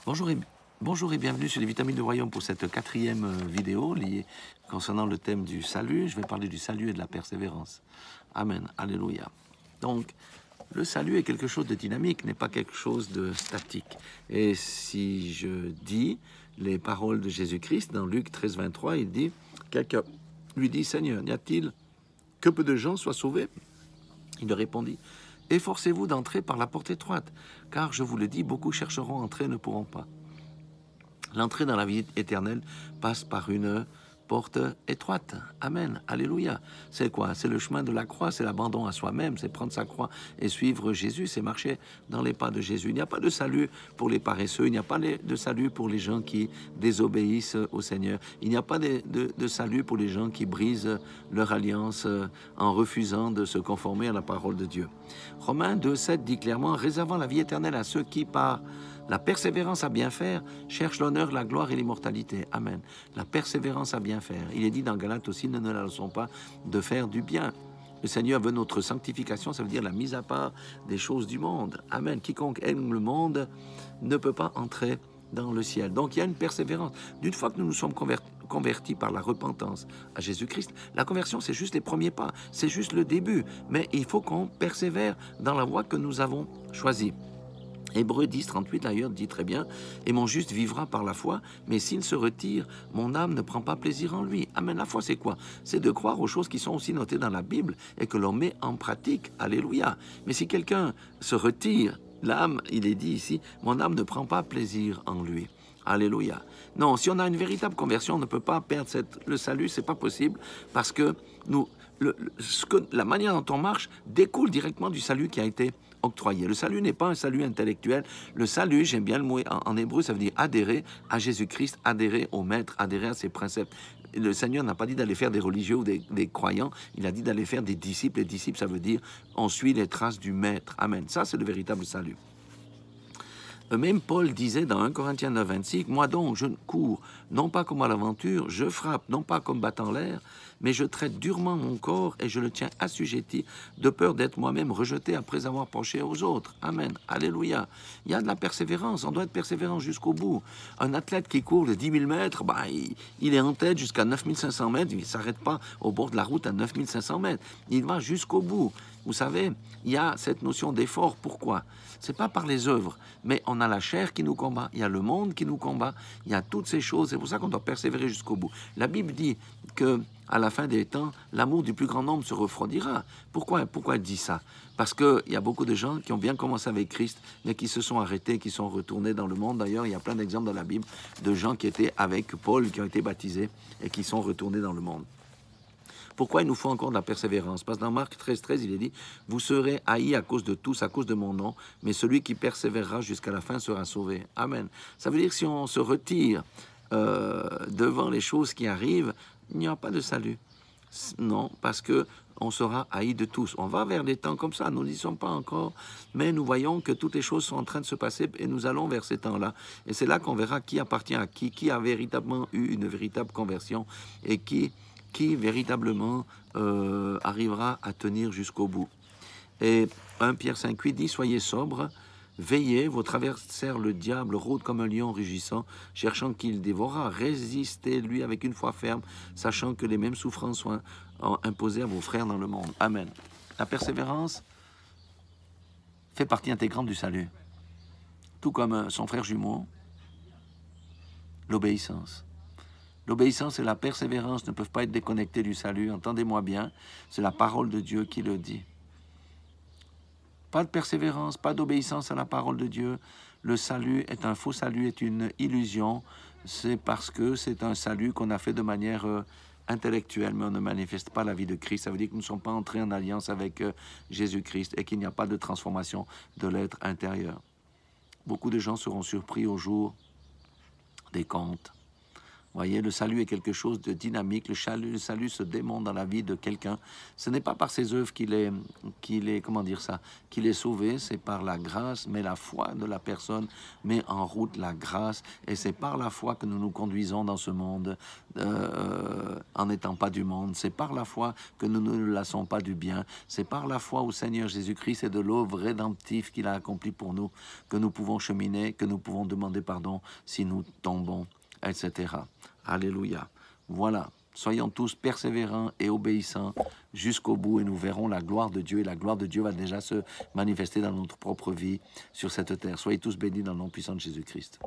Bonjour et bienvenue sur les Vitamines du Royaume pour cette quatrième vidéo liée concernant le thème du salut. Je vais parler du salut et de la persévérance. Amen. Alléluia. Donc, le salut est quelque chose de dynamique, n'est pas quelque chose de statique. Et si je dis les paroles de Jésus-Christ dans Luc 13, 23, il dit, quelqu'un lui dit, Seigneur, n'y a-t-il que peu de gens soient sauvés? Il leur répondit, efforcez-vous d'entrer par la porte étroite, car je vous le dis, beaucoup chercheront à entrer et ne pourront pas. L'entrée dans la vie éternelle passe par une porte étroite. Amen. Alléluia. C'est quoi? C'est le chemin de la croix, c'est l'abandon à soi-même, c'est prendre sa croix et suivre Jésus, c'est marcher dans les pas de Jésus. Il n'y a pas de salut pour les paresseux, il n'y a pas de salut pour les gens qui désobéissent au Seigneur. Il n'y a pas de salut pour les gens qui brisent leur alliance en refusant de se conformer à la parole de Dieu. Romains 2,7 dit clairement, réservant la vie éternelle à ceux qui, par la persévérance à bien faire, cherche l'honneur, la gloire et l'immortalité. Amen. La persévérance à bien faire. Il est dit dans Galates aussi, ne la laissons pas de faire du bien. Le Seigneur veut notre sanctification, ça veut dire la mise à part des choses du monde. Amen. Quiconque aime le monde ne peut pas entrer dans le ciel. Donc il y a une persévérance. D'une fois que nous nous sommes convertis par la repentance à Jésus-Christ, la conversion c'est juste les premiers pas, c'est juste le début. Mais il faut qu'on persévère dans la voie que nous avons choisie. Hébreux 10, 38 d'ailleurs dit très bien, et mon juste vivra par la foi, mais s'il se retire, mon âme ne prend pas plaisir en lui. Amen. La foi c'est quoi? C'est de croire aux choses qui sont aussi notées dans la Bible et que l'on met en pratique. Alléluia. Mais si quelqu'un se retire, l'âme, il est dit ici, mon âme ne prend pas plaisir en lui. Alléluia. Non, si on a une véritable conversion, on ne peut pas perdre le salut, c'est pas possible, parce que la manière dont on marche découle directement du salut qui a été octroyé. Le salut n'est pas un salut intellectuel. Le salut, j'aime bien le mot en hébreu, ça veut dire adhérer à Jésus-Christ, adhérer au Maître, adhérer à ses préceptes. Le Seigneur n'a pas dit d'aller faire des religieux ou des croyants, il a dit d'aller faire des disciples. Les disciples, ça veut dire on suit les traces du Maître. Amen. Ça, c'est le véritable salut. Même Paul disait dans 1 Corinthiens 9, 26, « Moi donc, je cours, non pas comme à l'aventure, je frappe, non pas comme battant l'air, mais je traite durement mon corps et je le tiens assujetti, de peur d'être moi-même rejeté après avoir penché aux autres. » Amen. Alléluia. Il y a de la persévérance, on doit être persévérant jusqu'au bout. Un athlète qui court de 10 000 mètres, il est en tête jusqu'à 9 500 mètres, il ne s'arrête pas au bord de la route à 9 500 mètres. Il va jusqu'au bout. Vous savez, il y a cette notion d'effort. Pourquoi? C'est pas par les œuvres, mais on a la chair qui nous combat, il y a le monde qui nous combat, il y a toutes ces choses. C'est pour ça qu'on doit persévérer jusqu'au bout. La Bible dit que à la fin des temps, l'amour du plus grand nombre se refroidira. Pourquoi elle dit ça? Parce qu'il y a beaucoup de gens qui ont bien commencé avec Christ, mais qui se sont arrêtés, qui sont retournés dans le monde. D'ailleurs, il y a plein d'exemples dans la Bible de gens qui étaient avec Paul, qui ont été baptisés et qui sont retournés dans le monde. Pourquoi il nous faut encore de la persévérance? Parce que dans Marc 13, 13, il est dit, vous serez haïs à cause de tous, à cause de mon nom, mais celui qui persévérera jusqu'à la fin sera sauvé. Amen. Ça veut dire que si on se retire devant les choses qui arrivent, il n'y aura pas de salut. Non, parce que on sera haïs de tous. On va vers des temps comme ça, nous n'y sommes pas encore, mais nous voyons que toutes les choses sont en train de se passer et nous allons vers ces temps-là. Et c'est là qu'on verra qui appartient à qui a véritablement eu une véritable conversion et qui véritablement arrivera à tenir jusqu'au bout. Et 1 Pierre 5,8 dit, soyez sobres, veillez, votre adversaire le diable rôde comme un lion rugissant, cherchant qu'il dévorera, résistez-lui avec une foi ferme, sachant que les mêmes souffrances sont imposées à vos frères dans le monde. Amen. La persévérance fait partie intégrante du salut, tout comme son frère jumeau, l'obéissance. L'obéissance et la persévérance ne peuvent pas être déconnectées du salut. Entendez-moi bien, c'est la parole de Dieu qui le dit. Pas de persévérance, pas d'obéissance à la parole de Dieu. Le salut est un faux salut, est une illusion. C'est parce que c'est un salut qu'on a fait de manière intellectuelle, mais on ne manifeste pas la vie de Christ. Ça veut dire que nous ne sommes pas entrés en alliance avec Jésus-Christ et qu'il n'y a pas de transformation de l'être intérieur. Beaucoup de gens seront surpris au jour des comptes. Voyez, le salut est quelque chose de dynamique. Le salut se démontre dans la vie de quelqu'un. Ce n'est pas par ses œuvres comment dire ça, qu'il est sauvé. C'est par la grâce, mais la foi de la personne met en route la grâce. Et c'est par la foi que nous nous conduisons dans ce monde en n'étant pas du monde. C'est par la foi que nous ne nous lassons pas du bien. C'est par la foi au Seigneur Jésus-Christ et de l'œuvre rédemptive qu'il a accomplie pour nous que nous pouvons cheminer, que nous pouvons demander pardon si nous tombons, etc. Alléluia. Voilà. Soyons tous persévérants et obéissants jusqu'au bout et nous verrons la gloire de Dieu. Et la gloire de Dieu va déjà se manifester dans notre propre vie sur cette terre. Soyez tous bénis dans le nom puissant de Jésus-Christ.